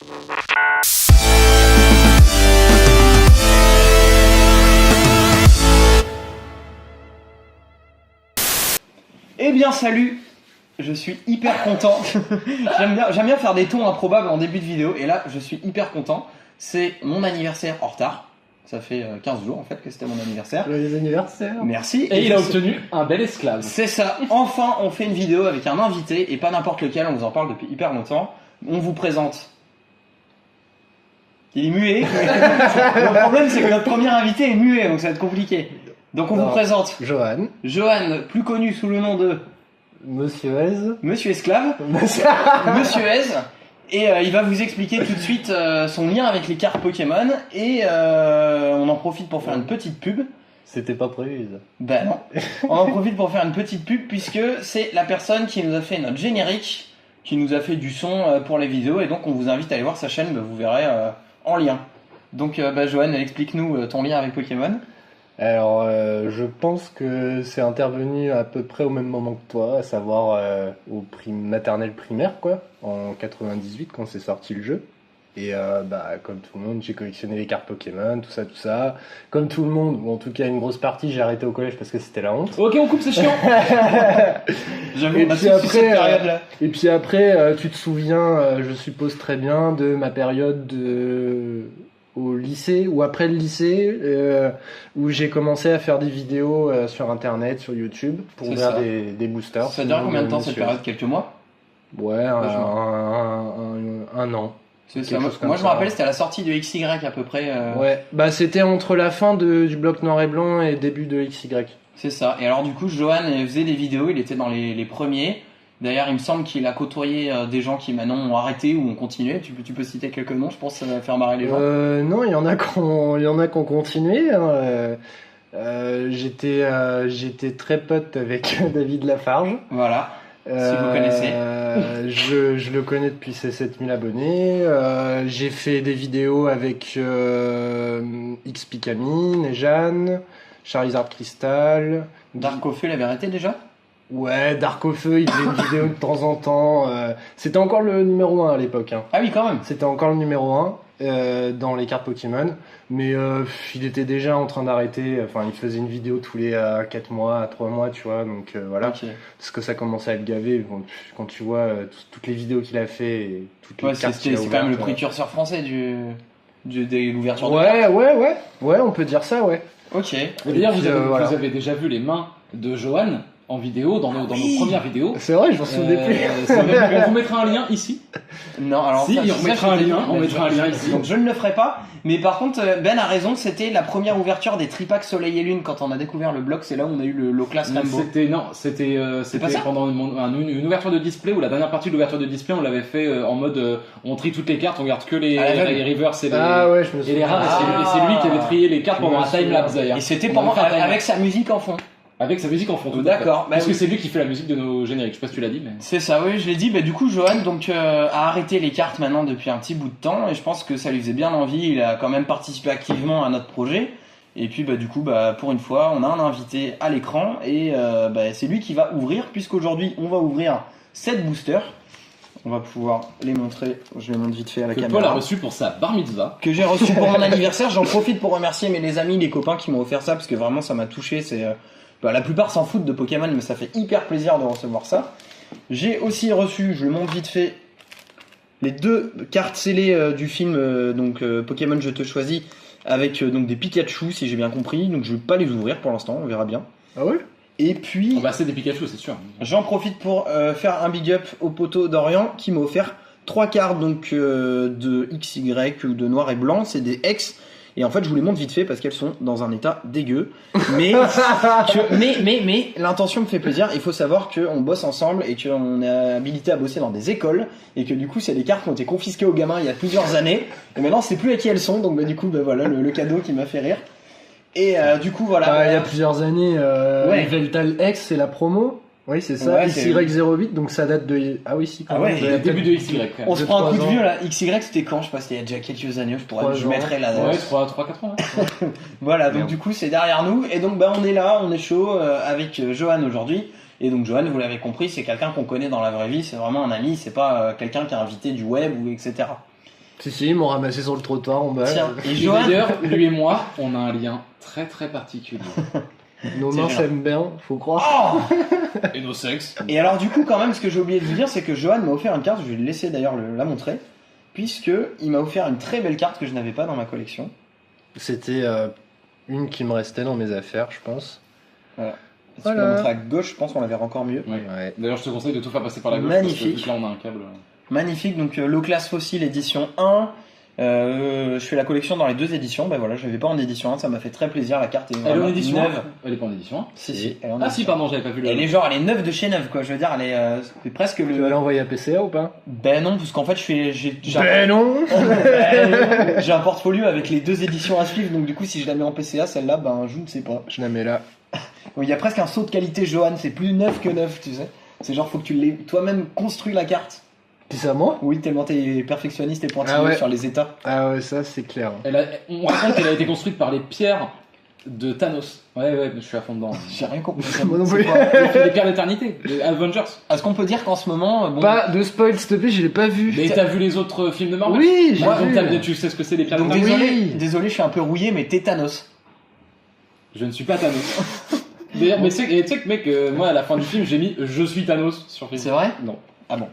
Eh bien salut, je suis hyper content. J'aime bien faire des tons improbables en début de vidéo et là je suis hyper content. C'est mon anniversaire en retard. Ça fait 15 jours en fait que c'était mon anniversaire. Joyeux anniversaire. Merci. Et il a obtenu un bel esclave. C'est ça, enfin on fait une vidéo avec un invité et pas n'importe lequel, on vous en parle depuis hyper longtemps. On vous présente. Il est muet. Le problème c'est que notre premier invité est muet donc ça va être compliqué. Donc on vous présente Johan. Johan, plus connu sous le nom de Monsieur Ez. Monsieur Esclave. Monsieur Ez. Et il va vous expliquer tout de suite son lien avec les cartes Pokémon. Et on en profite pour faire une petite pub. C'était pas prévu ça. Ben non. On en profite pour faire une petite pub puisque c'est la personne qui nous a fait notre générique, qui nous a fait du son pour les vidéos. Et donc on vous invite à aller voir sa chaîne, vous verrez en lien. Donc Johan, explique-nous ton lien avec Pokémon. Alors, je pense que c'est intervenu à peu près au même moment que toi, à savoir au maternelle primaire, quoi, en 98 quand c'est sorti le jeu. Et comme tout le monde, j'ai collectionné les cartes Pokémon, tout ça. Comme tout le monde, ou en tout cas une grosse partie, j'ai arrêté au collège parce que c'était la honte. Ok, on coupe, c'est chiant. J'avoue, Et on a puis tous eu après, cette période-là. Et puis après, tu te souviens, je suppose très bien, de ma période au lycée ou après le lycée où j'ai commencé à faire des vidéos sur internet, sur YouTube pour C'est ouvrir ça. des boosters. Ça dure combien de temps cette période? Quelques mois? Ouais, un an. C'est ça. Quelque Moi chose comme je me ça. rappelle c'était à la sortie de XY à peu près. Ouais, bah c'était entre la fin du bloc noir et blanc et début de XY. C'est ça. Et alors du coup Johan faisait des vidéos, il était dans les premiers. D'ailleurs il me semble qu'il a côtoyé des gens qui maintenant ont arrêté ou ont continué. Tu peux citer quelques noms, je pense que ça va faire marrer les gens. Non, il y en a qui ont continué. Hein. J'étais très pote avec David Lafarge. Voilà. Si vous connaissez. Je le connais depuis ses 7000 abonnés. J'ai fait des vidéos avec XP Camille, Jeanne, Charizard Crystal. Darkofeu l'avait arrêté déjà? Ouais, Dark au feu, il faisait une vidéo de temps en temps. C'était encore le numéro 1 à l'époque. Hein. Ah oui quand même. C'était encore le numéro 1 dans les cartes Pokémon. Mais il était déjà en train d'arrêter. Enfin, il faisait une vidéo tous les 4 mois, 3 mois, tu vois. Donc voilà. Ok. Parce que ça commençait à le gaver. Bon, quand tu vois toutes les vidéos qu'il a fait et toutes les Ouais, cartes c'est qu'il a quand même le ouvertes, précurseur français de l'ouverture de Ouais, on peut dire ça, ouais. Ok. Et d'ailleurs, puis, vous voilà. avez déjà vu les mains de Johan en vidéo, dans nos premières vidéos. C'est vrai, je m'en souvenais plus. On vous mettra un lien ici. Non, alors Si, ça, on mettra un lien, on mettra un lien ici. Donc je ne le ferai pas. Mais par contre, Ben a raison, c'était la première ouverture des Tripack Soleil et Lune quand on a découvert le bloc. C'est là où on a eu le low class Rainbow. C'était pas ça pendant une ouverture de display où la dernière partie de l'ouverture de display on l'avait fait en mode on trie toutes les cartes, on garde que les reverse et les, Ouais, je me et les souviens. rares. Et c'est lui qui avait trié les cartes pendant un timelapse d'ailleurs. Et c'était On pendant avait fait un timelapse. avec sa musique en fond. Avec sa musique en fond. tout à fait. D'accord. Parce Bah que oui. c'est lui qui fait la musique de nos génériques. Je sais pas si tu l'as dit, mais. C'est ça, oui, je l'ai dit. Bah, du coup, Johan a arrêté les cartes maintenant depuis un petit bout de temps et je pense que ça lui faisait bien envie. Il a quand même participé activement à notre projet. Et puis, du coup, pour une fois, on a un invité à l'écran et c'est lui qui va ouvrir, puisqu'aujourd'hui, on va ouvrir 7 boosters. On va pouvoir les montrer. Je les montre vite fait à la Que caméra. Paul a reçu pour sa bar mitzvah. Que j'ai reçu pour mon anniversaire. J'en profite pour remercier les amis, les copains qui m'ont offert ça parce que vraiment ça m'a touché. C'est la plupart s'en foutent de Pokémon, mais ça fait hyper plaisir de recevoir ça. J'ai aussi reçu, je le montre vite fait, les 2 cartes scellées du film Pokémon Je te choisis avec des Pikachu si j'ai bien compris. Donc je vais pas les ouvrir pour l'instant, on verra bien. Ah ouais? Et puis C'est des Pikachu, c'est sûr. j'en profite pour faire un big up au poteau d'Orient qui m'a offert 3 cartes de XY ou de noir et blanc, c'est des X. Et en fait, je vous les montre vite fait parce qu'elles sont dans un état dégueu. Mais l'intention me fait plaisir. Il faut savoir qu'on bosse ensemble et qu'on est habilité à bosser dans des écoles et que du coup, c'est des cartes qui ont été confisquées aux gamins il y a plusieurs années. Et maintenant, c'est plus à qui elles sont. Donc, du coup, voilà le cadeau qui m'a fait rire. Et du coup, voilà. Il y a plusieurs années, Ouais. Veltal X, c'est la promo. Oui, c'est ça. Ouais, c'est- XY08, donc ça date de. Ah oui, si, quand Ah même. ouais, Il y a Le début peut-être- de XY quand même. On se prend un coup de 2-3 vieux ans. là. XY, c'était quand? Je sais pas, c'était il y a déjà quelques années. Je 3 mettrai la date. Ouais, 3-4 ans. Ouais. Voilà, donc Merde. du coup c'est derrière nous et donc on est là, on est chaud avec Johan aujourd'hui. Et donc Johan, vous l'avez compris, c'est quelqu'un qu'on connaît dans la vraie vie, c'est vraiment un ami, c'est pas quelqu'un qui est invité du web ou etc. Si, ils m'ont ramassé sur le trottoir en bas. Tiens, et Et Johan, d'ailleurs, lui et moi, on a un lien très très particulier. Nos mains C'est s'aiment bien, faut croire. oh Et nos sexes. Et alors du coup quand même ce que j'ai oublié de vous dire c'est que Johan m'a offert une carte, je vais le laisser d'ailleurs la montrer, puisque il m'a offert une très belle carte que je n'avais pas dans ma collection. C'était une qui me restait dans mes affaires, je pense. Si tu Voilà. peux la montrer à gauche, je pense qu'on la verra encore mieux. Ouais. Ouais. D'ailleurs, je te conseille de tout faire passer par la gauche. Magnifique. Parce que là, on a un câble. Magnifique, donc Low Class Fossil édition 1. Je fais la collection dans les 2 éditions, ben voilà, je l'avais pas en édition 1, ça m'a fait très plaisir, la carte est Elle est vraiment en édition neuve. Elle est pas en édition 1. Si, elle est en Ah si, édition. pardon, j'avais pas vu le. Elle est neuve de chez neuve quoi, je veux dire, elle est c'est presque Tu vas le... l'envoyer à PCA ou pas? Ben non, parce qu'en fait non. j'ai un portfolio avec les 2 éditions à suivre, donc du coup si je la mets en PCA, celle-là, ben je ne sais pas. Je la mets là. Il y a presque un saut de qualité Johan, c'est plus neuf que neuf, tu sais. C'est genre faut que tu l'aies toi-même construit la carte. C'est ça moi? Oui, tellement t'es perfectionniste et pointilleux Ah ouais. sur les états. Ah ouais, ça c'est clair. On raconte qu'elle a été construite par les pierres de Thanos. Ouais, je suis à fond dedans. J'ai rien compris. Moi non C'est plus. quoi Les pierres d'éternité, les Avengers. Est-ce qu'on peut dire qu'en ce moment, bon, Pas de spoil s'il te plaît, je l'ai pas vu. Mais t'as vu les autres films de Marvel? Oui, j'ai Ouais, donc vu. tu sais ce que c'est les pierres donc d'éternité? Oui. désolé, je suis un peu rouillé, mais tétanos. Je ne suis pas Thanos. D'ailleurs, mais tu sais que mec, moi à la fin du film, j'ai mis je suis Thanos sur Facebook. C'est vrai? Non. Ah bon.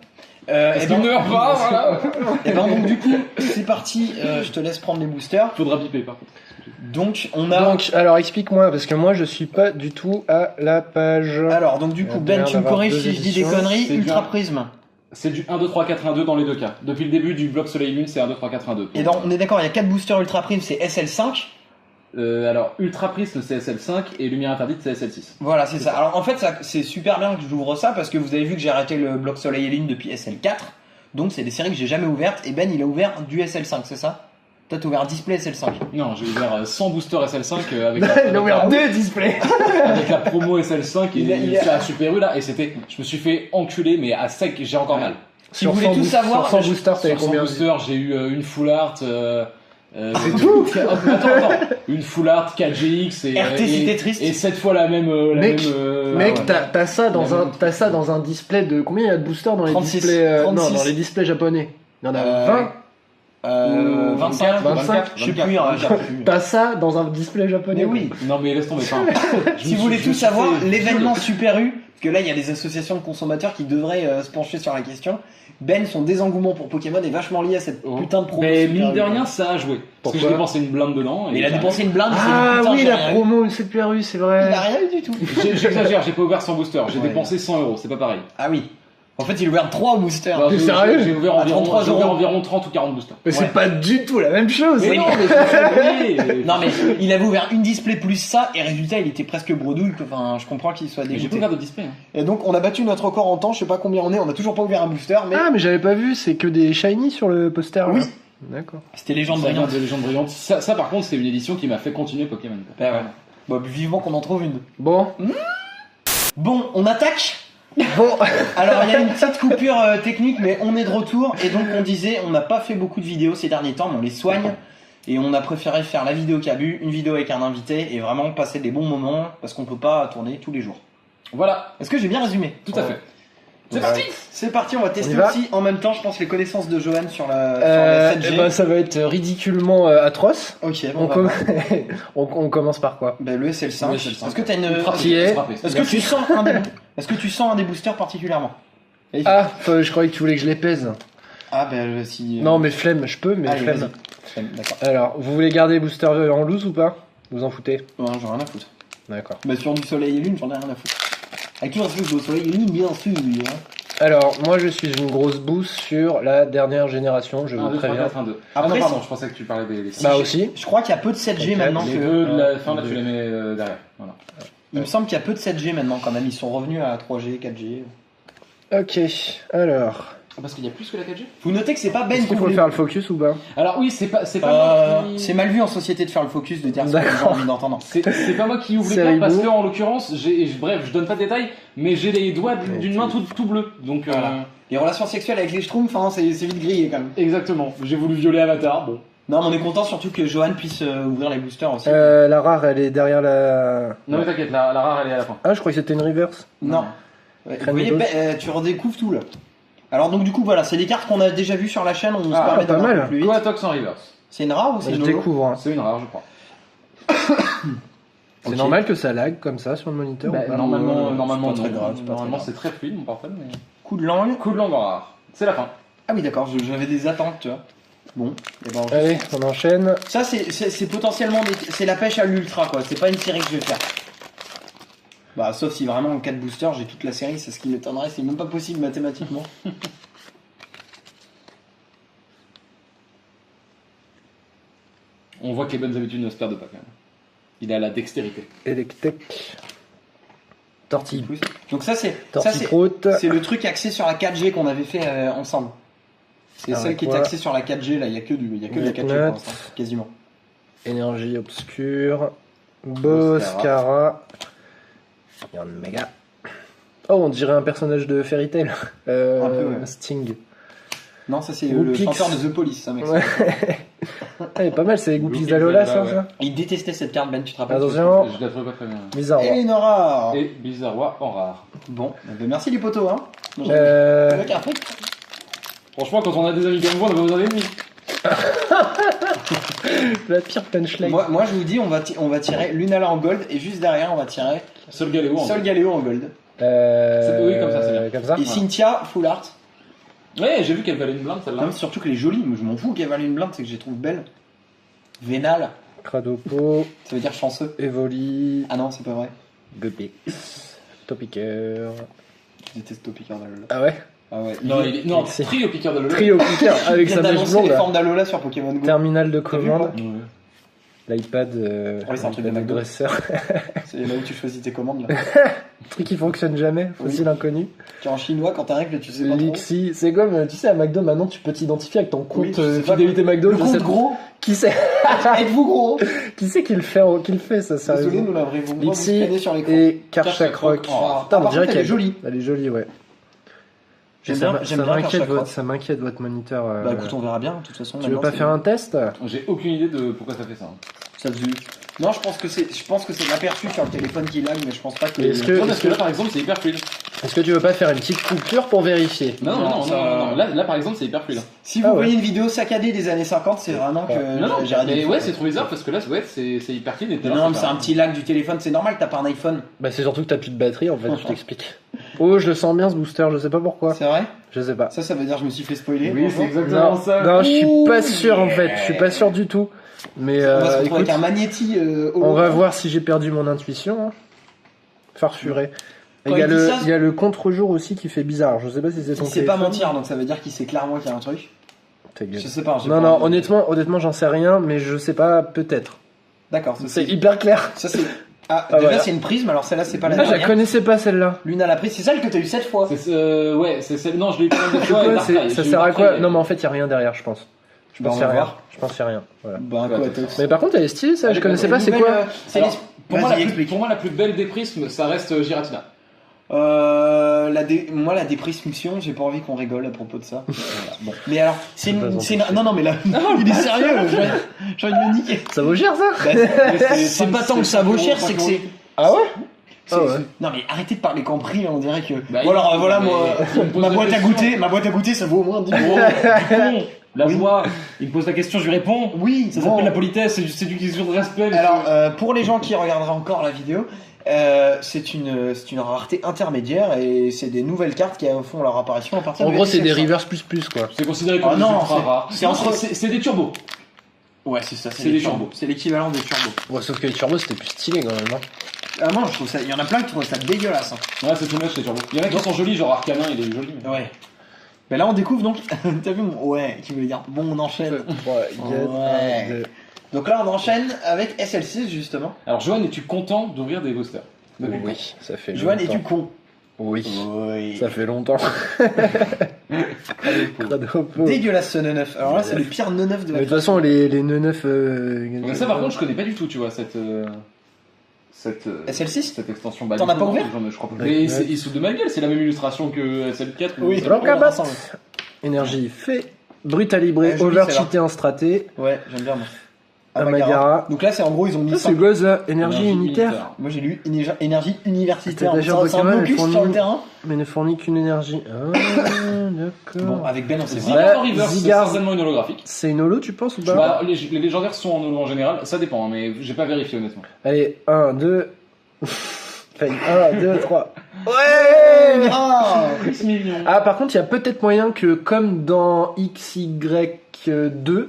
Parce Et qu'il ne meurt pas, voilà. et ben donc du coup, c'est parti. Je te laisse prendre les boosters. Faudra biper par contre. Donc on a. Donc, alors explique-moi, parce que moi je suis pas du tout à la page. Alors donc du coup, Il y a Ben, l'air tu me d'avoir corriges 2 si je dis des éditions. conneries. C'est Ultra bien. Prism. C'est du 1, 2, 3, 4, 1, 2 dans les deux cas. Depuis le début du bloc Soleil Lune, c'est 1, 2, 3, 4, 1, 2. Et on est d'accord, il y a 4 boosters Ultra Prism, c'est SL5. Alors, Ultra Prisme, c'est SL5 et Lumière Interdite, c'est SL6. Voilà, c'est ça. Alors en fait, c'est super bien que j'ouvre ça parce que vous avez vu que j'ai arrêté le bloc Soleil et Lune depuis SL4. Donc c'est des séries que j'ai jamais ouvertes. Et Ben, il a ouvert du SL5, c'est ça? Toi, t'as ouvert un display SL5. Non, j'ai ouvert 100 boosters SL5 avec, Il a ouvert 2 displays. avec la promo SL5 et Il a- sur la Super U là. Et c'était, je me suis fait enculer, mais à sec, j'ai encore mal. Si vous voulez tout savoir, sur 100 boosters, t'avais Sur 100 combien? boosters, j'ai eu une full art. C'est tout. Attends. Une full art 4GX et, RT, c'était triste. et 7 fois la même. Mec, Mec, ah ouais. t'as ça dans La un, même- t'as ça dans un display de combien il y a de boosters dans les 36, displays 36. Non, dans les displays japonais. Il y en a Euh, 20. 25, 25, je sais plus, hein, j'ai plus. T'as ça dans un display japonais. Mais oui. Non, mais laisse tomber. enfin, Si vous voulez tout savoir, l'événement Super U, parce que là il y a des associations de consommateurs qui devraient se pencher sur la question. Ben, son désengouement pour Pokémon est vachement lié à cette putain de promo. Mais Super mine de U. rien, ça a joué. Parce que j'ai Pourquoi dépensé une blinde dedans. Mais il a dépensé une blinde. il s'est dit, Ah putain, oui, j'ai la rien eu. promo de cette rue, c'est vrai. Il a rien eu du tout. J'exagère, j'ai pas ouvert 100 boosters. J'ai Ouais. dépensé 100 euros, c'est pas pareil. Ah oui. En fait, il a ouvert 3 boosters. Alors, T'es j'ai- sérieux J'ai ouvert À environ 33 j'ai ouvert euros. environ 30 ou 40 boosters. Mais Ouais. c'est pas du tout la même chose. Mais Mais non, non, mais je me suis abonné. Non mais il avait ouvert une display plus ça et résultat il était presque bredouille. Enfin, je comprends qu'il soit Mais j'ai pas dégoûté. ouvert de display. Hein. Et donc on a battu notre record en temps. Je sais pas combien on est. On a toujours pas ouvert un booster, mais Ah, mais j'avais pas vu, c'est que des shiny sur le poster. Oui. Là. D'accord. c'était légende Ça vient brillante. de Légende Brillante. Ça, par contre, c'est une édition qui m'a fait continuer Pokémon. quoi. Bah ouais. Bon, vivement qu'on en trouve une. Bon. Bon, on attaque. Bon. Alors il y a une petite coupure technique, mais on est de retour. Et donc on disait, on n'a pas fait beaucoup de vidéos ces derniers temps, mais on les soigne. Et on a préféré faire la vidéo Cabu, une vidéo avec un invité, et vraiment passer des bons moments, parce qu'on peut pas tourner tous les jours. Voilà, Est-ce que j'ai bien résumé? tout à fait. C'est Ouais. parti. C'est parti, on va tester y va aussi en même temps, je pense, les connaissances de Johan sur la 7G. Eh ben, ça va être ridiculement atroce. Ok, bon, On, bah, com- on commence par quoi? bah, le SL5. Le SL5. Est-ce que t'as une... Qui est Est-ce que tu sens un des... Est-ce que tu sens un des boosters particulièrement? Ah, je croyais que tu voulais que je les pèse. Ah, bah si... Non, mais flemme, je peux, mais Allez, flemme. vas-y. Flemme, d'accord. Alors, vous voulez garder les boosters en loose ou pas? Vous en foutez? Ouais, j'en ai rien à foutre. D'accord. Bah sur du soleil et lune, j'en ai rien à foutre. Avec tout le respect au soleil et lune, bien sûr. Hein. Alors, moi je suis une grosse boost sur la dernière génération, je 1, vous 2, 3, préviens. 4, 1, 2. Après, Ah non, pardon, je pensais que tu parlais des Bah aussi. Je crois qu'il y a peu de 7G Ok, maintenant Les que... deux de la fin, là, tu les mets derrière. Voilà. Il me semble qu'il y a peu de 7G maintenant quand même, ils sont revenus à 3G, 4G. Ok, alors. Parce qu'il y a plus que la 4G. Vous notez que c'est pas Ben Est-ce qui qu'il faut voulait- faire le focus ou pas? Alors oui, c'est pas moi qui... C'est mal vu en société de faire le focus, de dire ce que les gens ont envie d'entendre. C'est pas moi qui ouvre les C'est cartes parce rigolo. que en l'occurrence, bref, je donne pas de détails, mais j'ai les doigts d'une main tout bleu. Donc Voilà. Les relations sexuelles avec les schtroumpfs, hein, c'est vite grillé quand même. exactement. J'ai voulu violer Avatar. Bon. Non, mais on est content surtout que Johan puisse ouvrir les boosters aussi. La rare, elle est derrière la. Non mais t'inquiète, la rare elle est à la fin. Ah, je croyais que c'était une reverse. Non. Ouais, vous voyez, Crème tu redécouvres tout là. Alors donc du coup voilà, c'est des cartes qu'on a déjà vues sur la chaîne, on se permet pas d'aller un mal. peu plus vite. Coatox en reverse. C'est une rare ou c'est Je une holo? découvre. Hein. C'est une rare, je crois. C'est Ok. normal que ça lag comme ça sur le moniteur Bah, ou pas normalement, c'est pas très non. grave, c'est pas très Normalement, grave. c'est très fluide mon portable. Mais... Coup de langue. Coup de langue en rare. C'est la fin. Ah oui d'accord, j'avais des attentes tu vois. Bon, et ben, Allez, on enchaîne. ça c'est potentiellement c'est la pêche à l'ultra quoi, c'est pas une série que je vais faire. Bah sauf si vraiment en 4 boosters j'ai toute la série, c'est ce qui m'étonnerait, c'est même pas possible mathématiquement. On voit que les bonnes habitudes ne se perdent pas quand même. Il a la dextérité. Electek. Tortille. Donc ça c'est Tortiproute. c'est le truc axé sur la 4G qu'on avait fait ensemble. C'est Ah, celle qui est quoi. axée sur la 4G là, il y a que de la 4G pour l'instant, quasiment. Énergie obscure. Boscara. Il y a un méga. Oh, on dirait un personnage de Fairy Tail. Un peu, ouais. Sting. Non, ça c'est Ou le Pix. chanteur de The Police, ça mec. Ouais. Ah, il est pas mal, c'est les Groupies Groupies d'Alola, d'Alola, ça, ouais. ça. Il détestait cette carte Ben, tu te rappelles? Attention. Je la trouve pas très bien. Bizarre. ouais. Eleonora. Et Bizarrois en rare. Bon, eh ben, merci les potos hein. Euh, Ouais, après. Franchement, quand on a des amis comme vous, on a pas besoin d'ennemis. La pire punchline. Moi je vous dis on va tirer Lunala en gold et juste derrière on va tirer Seul Galéo en Sol Galéo en gold. Oui, comme ça, c'est bien. Comme ça. Et Cynthia full art. Ouais, j'ai vu qu'elle valait une blinde celle-là. Non, mais surtout que les jolies, moi je m'en fous qu'elle valait une blinde, c'est que je les trouve belles. Vénal, Cradopo. ça veut dire chanceux. Evoli. Ah non, c'est pas vrai. Gopix. Topiqueur. Je déteste Topiqueur d'Alola. Ah ouais. Ah ouais. Non, C'est- trio piqueur de Lola. Trio piqueur avec Il sa vient mèche d'annoncer blonde. les là. formes d'Alola sur Pokémon Go. Terminal de T'as vu, commande. Ouais. L'iPad. Ouais, c'est un truc de McDo. dresseur. C'est là où tu choisis tes commandes là. Truc qui fonctionne jamais. Fossile inconnu. Tu es en chinois quand t'arrives, tu sais pas trop. Lixi. C'est comme, tu sais, à McDo maintenant tu peux t'identifier avec ton compte Oui, je sais pas fidélité McDo. Le je compte sais- gros. Qui c'est Êtes-vous gros? Qui c'est qui le fait ça Désolé, sérieusement. nous l'avons vous Lixi scanner sur l'écran. et Karchak Karchak Rock. Rock. Oh, Putain, on par dirait contre, qu'elle elle est jolie. Elle est jolie, ouais. J'aime Ça bien, j'aime bien m'inquiète Karchak Rock. ça m'inquiète votre moniteur. Bah écoute, on verra bien, de toute façon. Tu veux maintenant, pas c'est- faire un test? J'ai aucune idée de pourquoi ça fait ça. Ça faisait- Non, je pense que c'est l'aperçu sur le téléphone qui lag, mais je pense pas que. Mais est-ce que- Non, parce que là, par exemple, c'est hyper fluide. Est-ce que tu veux pas faire une petite coupure pour vérifier? Non. ça- Là, par exemple, c'est hyper fluide. Si vous Ah ouais. voyez une vidéo saccadée des années 50, c'est vraiment que Non, j'ai raté. mais ouais, c'est trop bizarre parce que là, ouais, c'est hyper clean. Et Non, mais c'est un petit lag du téléphone, c'est normal, t'as pas un iPhone. Bah c'est surtout que t'as plus de batterie en fait, je t'explique. Oh, je le sens bien ce booster, je sais pas pourquoi. C'est vrai? Je sais pas. Ça veut dire que je me suis fait spoiler. Oui, bonjour. c'est exactement Non, ça. non, je suis pas Ouh, sûr en fait, je suis pas sûr du tout. Mais On va se retrouver écoute, avec un Magnéti on va voir si j'ai perdu mon intuition. Hein. Farfuré. Et Quand il y a il dit ça, il y a le contre-jour aussi qui fait bizarre. Je sais pas si c'est Il ton sait pas téléphone. mentir, donc ça veut dire qu'il sait clairement qu'il y a un truc. Ta gueule. Je sais pas. j'ai Non, pas non, envie de- honnêtement, j'en sais rien, mais je sais pas, peut-être. D'accord, ça C'est c'est. hyper clair. Ça c'est. Ah, Ah, déjà voilà. c'est une prisme, alors celle-là c'est pas la Ah, je la dernière. connaissais pas celle-là. Lune à la prise, c'est celle que t'as eu 7 fois. Ouais, c'est celle. Non, je l'ai eu plein de C'est fois. quoi, et Darkrai, ça j'ai eu sert à Darkrai, quoi? Non, mais en fait, il y a rien derrière, je pense. Je Bah, pense on qu'il y a va rien. voir. Je pense qu'il y a rien. Voilà. Bah, Ouais, quoi, attends. Mais par contre, elle est stylée, ça. Je Allez, connaissais bah, pas. C'est Nouvelle, quoi? C'est Alors, les. pour moi, Vas-y, la plus, explique. pour moi, la plus belle des prismes, ça reste Giratina. Moi la déprismission, j'ai pas envie qu'on rigole à propos de ça. Bon. Mais alors, c'est Pas une. Non mais là, il est sérieux. J'ai envie de me niquer. Ça vaut cher, ça? Bah, c'est pas tant que ça vaut cher, c'est que c'est. Ah ouais? c'est- Ah ouais. Non mais arrêtez de parler qu'en prix, on dirait que. Bah, Bon, alors il- voilà, mais moi, il me pose ma la boîte à question. goûter, ça vaut au moins 10 euros. La Oui. joie, il me pose la question, je lui réponds. Oui, Ça bon. s'appelle la politesse, c'est une question de respect. monsieur. Alors, pour les gens qui regarderaient encore la vidéo, c'est une rareté intermédiaire et c'est des nouvelles cartes qui font leur apparition à partir En de gros, c'est des SL5. reverse plus quoi. c'est considéré comme Ah des non, ultra c'est- rares. c'est entre- C'est des turbos. Ouais, c'est ça, C'est des turbos. C'est l'équivalent des turbos. Ouais, sauf que les turbos c'était plus stylé quand même. Hein. Ah, moi, je trouve ça. Il y en a plein qui trouvent ça dégueulasse. Hein. Ouais, c'est tout match, les turbos. Il y en a qui sont jolis, genre Arcanin, il est joli. mais- Ouais. Mais là, on découvre donc. T'as vu mon. Ouais, qui voulait dire. Bon, on enchaîne. Ouais. Donc là, on enchaîne avec SL6 justement. Alors, Johan, es-tu content d'ouvrir des boosters Depuis Oui, ça fait Johan, longtemps. es-tu con? Oui, Oui. ça fait longtemps. Cradopo. Dégueulasse ce 9. Alors là, c'est le pire 9 de Mais de la toute façon, les 9 Mais ça, par contre, je connais pas du tout, tu vois, cette SL6 cette extension. Bah, T'en du as coup, pas non, ouvert je crois pas. Ouais. Mais ils se foutent de ma gueule, c'est la même illustration que SL4. Oui. ou- Rankabat. ensemble. Énergie fait. Brutalibré, Ouais, joli, overcheaté en straté. Ouais, j'aime bien moi. Amagara. Donc là, c'est en gros, ils ont mis Ça, ça. c'est Goz, énergie unitaire. Moi, j'ai lu énergie universitaire. C'est-à-dire C'est un Pokémon, blocus elles font sur le une- terrain. Mais ne fournit qu'une énergie. Ah, d'accord. Bon, avec Ben, on sait Zigar pas. en reverse, c'est Zigar. certainement une holographique. C'est une holo, tu penses ou pas Bah, les légendaires sont en holo en général, ça dépend, hein, mais j'ai pas vérifié honnêtement. Allez, 1, 2. Failli. 1, 2, 3. Ouais Ah C'est mignon. Ah, par contre, il y a peut-être moyen que, comme dans XY2,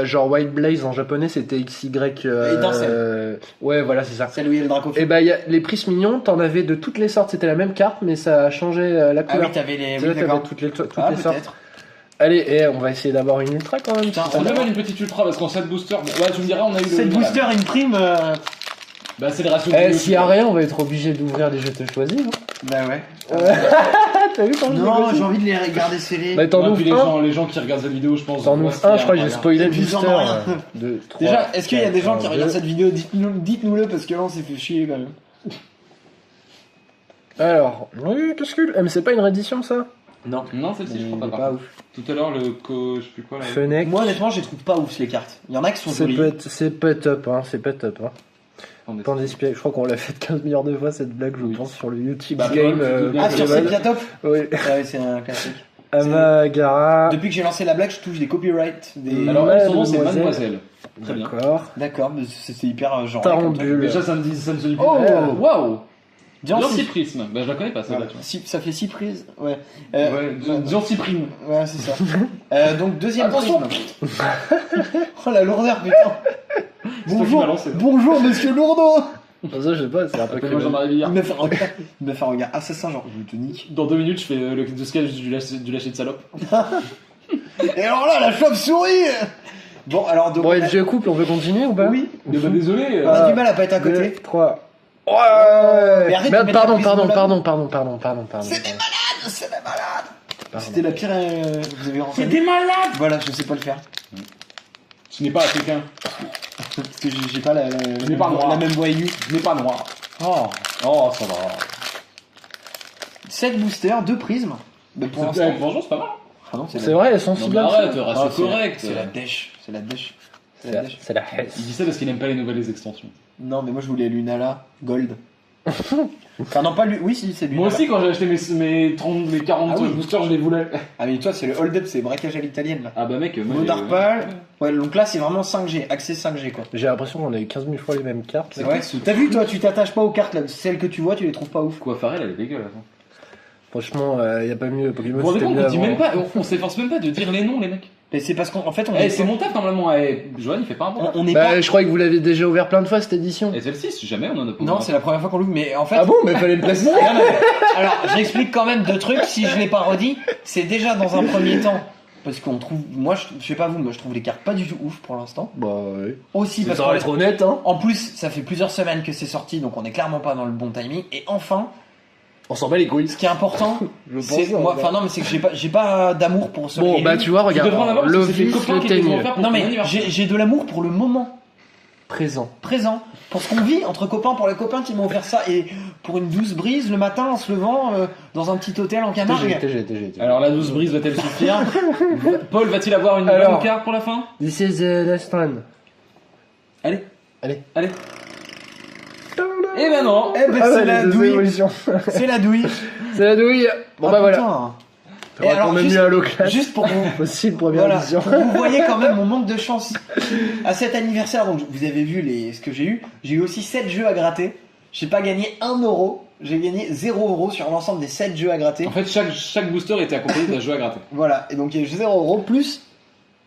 genre White Blaze en japonais, c'était XY. Étincelle. Ouais, voilà, c'est ça. Celle où il y a le Dracofeu. Et bah, il y a les prismes mignons, t'en avais de toutes les sortes, c'était la même carte, mais ça a changé la Ah couleur. oui, t'avais les. Tu vois, Oui, t'avais d'accord. toutes les Ah, sortes. peut-être. Allez, on va essayer d'avoir une ultra quand même. Putain, On a mal une petite ultra parce qu'en 7 booster, ouais, tu me diras, on a eu le. Cette booster, une prime. Bah, c'est le ratio Eh, de s'il y a rien, on va être obligé d'ouvrir les jeux te choisis. Hein. Bah ouais. T'as vu quand je Non, négocie j'ai envie de les regarder serrés. Bah, t'en Ouais, ouvres puis un. les gens qui regardent cette vidéo, je pense. T'en voient ouvres ce qu'il y un, a je crois que à j'ai regarder. spoilé le C'est plus en booster. rien. 2, 3. Déjà, est-ce qu'il y a des gens qui regardent cette vidéo? Dites-nous-le parce que là, on s'est fait chier quand même. Alors, oui, qu'est-ce que. Mais c'est pas une réédition ça Non. Non, celle-ci, je crois pas. Pas par ouf. contre. Tout à l'heure, le je sais plus quoi là. Fennec. Moi, honnêtement, je les trouve pas ouf les cartes. Il y en a qui sont C'est jolies. pas top, hein. C'est pas top, hein. Attendez. Pandispia, je crois qu'on l'a fait 15 milliards de fois cette blague, je Oui. pense, sur le YouTube Bah, Game. Ah, sur Pokémon. Sepia Top Oui. Ah ouais, c'est un classique. Amagara. Depuis que j'ai lancé la blague, je touche des copyrights. Des... Alors, Ouais, son nom c'est Mademoiselle. Mademoiselle. Très bien. D'accord. D'accord, mais c'est hyper genre. Tarambule. Déjà, ça me dit plus. Oh. Waouh! Diancie. Diancie Prisme. Bah, je la connais pas, celle-là, Voilà. tu vois. Ça fait 6 prises. Ouais. Ouais, Diancie Prime. Ouais, c'est ça. Donc, deuxième Attention. prisme. Oh la lourdeur, putain. Bonjour. Bonjour, monsieur Lourdeau. Ça, je sais pas, c'est un peu Appelle-moi Jean-Marie Billard. Il me fait un regard assassin, genre, je te nique. Dans 2 minutes, je fais le sketch du lâcher de salope. Et alors là, la chauve-souris. Bon, alors, donc. Bon, et le vieux couple, on veut continuer ou pas Oui. Mais bah, désolé. On a du mal à pas être à 2, côté. 3. Mais Ouais. arrête de Merde, mettre la prise pardon. dans la- C'est des C'est la malade. Pardon. C'était la pire. Vous avez renseigné. C'était malade! Voilà, je sais pas le faire. Ce n'est pas quelqu'un. Parce que j'ai pas la n'est pas noir. la même voix aiguë. Ce n'est pas noir. Oh. Oh, ça va. 7 boosters, 2 prismes. Mais pour l'instant. Bonjour, c'est pas mal. Ah non, C'est vrai, elles sont Non, si mais bien arrête, faites. ratio c'est correct. C'est la dèche. C'est la dèche. C'est la dèche. C'est la Il hesse. dit ça parce qu'il aime pas les nouvelles extensions. Non, mais moi je voulais Lunala Gold. Enfin, non, pas lui. Oui, si, c'est Lunala. Moi aussi, quand j'ai acheté mes 30, mes 40 Ah oui. boosters, je les voulais. Ah, mais toi, c'est le hold-up, c'est le braquage à l'italienne là. Ah bah mec, moi, Modarpal. Ouais, donc là, c'est vraiment 5G, accès 5G quoi. J'ai l'impression qu'on a eu 15 000 fois les mêmes cartes. C'est vrai. T'as vu, toi, tu t'attaches pas aux cartes là. Celles que tu vois, tu les trouves pas ouf. Quoi, Pharrell, elle est dégueulasse. Hein. Franchement, y a pas mieux. Pokémon, Vous vous rendez c'était compte, mieux on dit avant. même pas, on s'efforce même pas de dire les noms, les mecs. Et c'est parce qu'en fait, on Eh, est. c'est mon taf normalement. Eh, Johan, il fait pas un bon taf. On est Bah, pas. je crois que vous l'avez déjà ouvert plein de fois cette édition. Et celle-ci, si jamais on en a pas. Non, c'est la première fois qu'on l'ouvre, mais en fait. Ah bon, mais fallait le préciser. Non, mais- alors, j'explique quand même 2 trucs. Si je l'ai pas redit, c'est déjà dans un premier temps. Parce qu'on trouve. Moi, je sais pas vous, mais je trouve les cartes pas du tout ouf pour l'instant. Bah, oui. Aussi parce Ça va être honnête, hein. en plus, ça fait plusieurs semaines que c'est sorti, donc on est clairement pas dans le bon timing. Et enfin, On s'en bat les couilles. ce qui est important, Je pense. c'est moi. Enfin non, mais c'est que j'ai pas d'amour pour ce. Bon, bah, tu vois, Tu devrais en avoir regarde. parce que c'est des L'office, copains le qui te les ont teigne. offerts pour Non ton mais anniversaire. j'ai de l'amour pour le moment Présent. présent, pour ce qu'on vit entre copains, pour les copains qui m'ont offert ça et pour une douce brise le matin en se levant dans un petit hôtel en Camargue. TG. Alors la 12 brise va-t-elle suffire? Paul va-t-il avoir une Alors. bonne carte pour la fin? This is the last one. Allez. Allez. Eh ben non. Eh ben Ah c'est ouais, la les deux douille, évolutions. c'est la douille. C'est la douille. Bon, Ah, bah, voilà. putain. T'auras alors, quand même juste- mis un low class. Juste pour vous. Possible, première Voilà, vision. vous voyez quand même mon manque de chance. À cet anniversaire, donc vous avez vu ce que j'ai eu. J'ai eu aussi 7 jeux à gratter. J'ai pas gagné 1 euro. J'ai gagné 0 euro sur l'ensemble des 7 jeux à gratter. En fait, chaque booster était accompagné d'un jeu à gratter. Voilà, et donc il y a eu 0 euro plus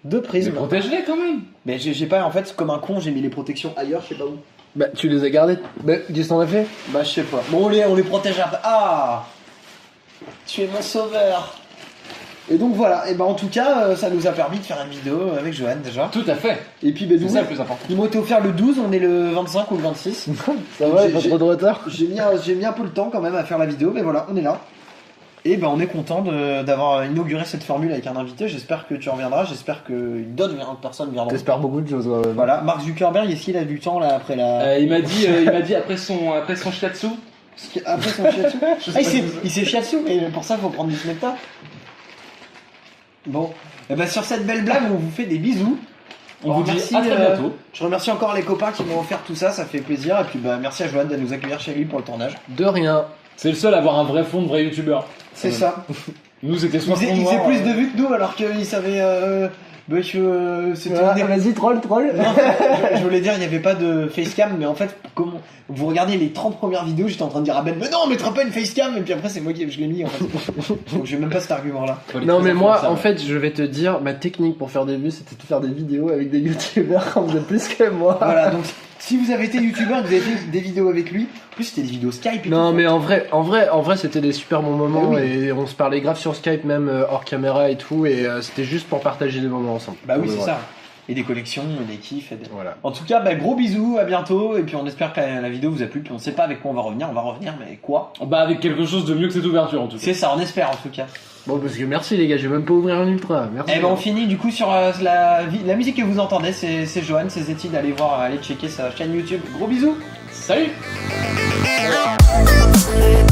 2 Mais prismes. protège-les quand même. Mais j'ai pas, en fait, comme un con, j'ai mis les protections ailleurs, je sais pas où. Bah, tu les as gardés. Bah, qu'est-ce que t'en as fait? Bah, je sais pas. Bon, on les protège après. Ah, tu es mon sauveur. Et donc voilà, et bah en tout cas, ça nous a permis de faire une vidéo avec Johan déjà. Tout à fait. Et puis, bah, C'est nous, ça le plus important. ils m'ont été offerts le 12, on est le 25 ou le 26. Ça va, J'ai- pas trop de retard? J'ai mis un peu le temps quand même à faire la vidéo, mais voilà, on est là. Et ben on est content d'avoir inauguré cette formule avec un invité. J'espère que tu reviendras, j'espère que d'autres personnes viendront. T'espères beaucoup de choses, ouais. Voilà, Mark Zuckerberg, est-ce qu'il a du temps là après la. Il m'a dit après son shiatsu. Après son shiatsu. Je sais Ah, pas il s'est shiatsu, et pour ça faut prendre du smecta. Bon, et ben sur cette belle blague, on vous fait des bisous. On vous dit Merci, à très bientôt. Je remercie encore les copains qui m'ont offert tout ça, ça fait plaisir. Et puis merci à Johan de nous accueillir chez lui pour le tournage. De rien. C'est le seul à avoir un vrai fond de vrai youtubeur. C'est ça. Nous, c'était Il soit faisait plus de vues que nous alors qu'il savait. C'était Vas-y, troll. Non, je voulais dire, il n'y avait pas de facecam, mais en fait, comment vous regardez les 30 premières vidéos, j'étais en train de dire à Ben, mais non, on mettra pas une facecam, et puis après, c'est moi qui je l'ai mis en fait. Donc, j'ai même pas cet argument-là. Non, mais moi, en fait, je vais te dire, ma technique pour faire des vues, c'était de faire des vidéos avec des youtubeurs qui en faisaient plus que moi. Voilà, donc si vous avez été youtubeur, vous avez fait des vidéos avec lui, en plus, c'était des vidéos Skype et Non, tout. mais en vrai, c'était des super bons moments Bah oui. et on se parlait grave sur Skype, même hors caméra et tout, et c'était juste pour partager des moments ensemble. Bah oui, Ouais, c'est ouais. ça. Et des collections, et des kiffs. Voilà. En tout cas, gros bisous, à bientôt, et puis on espère que la vidéo vous a plu, puis on sait pas avec quoi on va revenir, mais quoi? Bah, avec quelque chose de mieux que cette ouverture en tout cas. C'est ça, on espère en tout cas. Bon, parce que merci les gars, je vais même pas ouvrir un ultra. Merci. Et on finit du coup sur la musique que vous entendez, c'est Johan, c'est Zetid, allez checker sa chaîne YouTube. Gros bisous. Salut! Thank